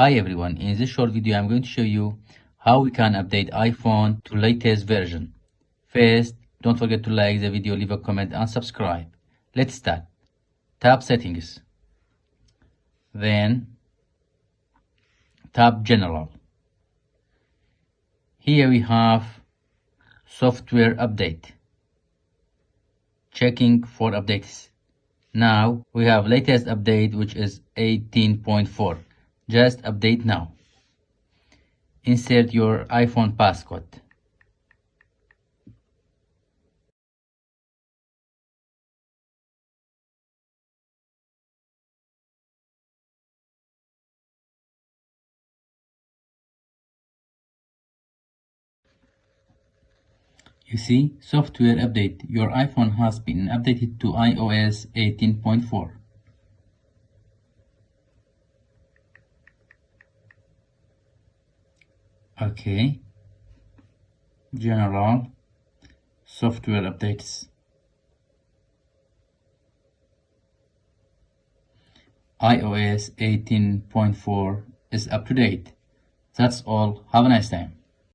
Hi everyone, in this short video I'm going to show you how we can update iPhone to latest version. First, don't forget to like the video, leave a comment and subscribe. Let's start. Tap Settings. Then tap General. Here we have Software Update. Checking for updates. Now we have latest update, which is 18.4. Just update now. Insert your iPhone passcode. You see, software update. Your iPhone has been updated to iOS 18.4. Okay. General. Software updates. iOS 18.4 is up to date. That's all. Have a nice time.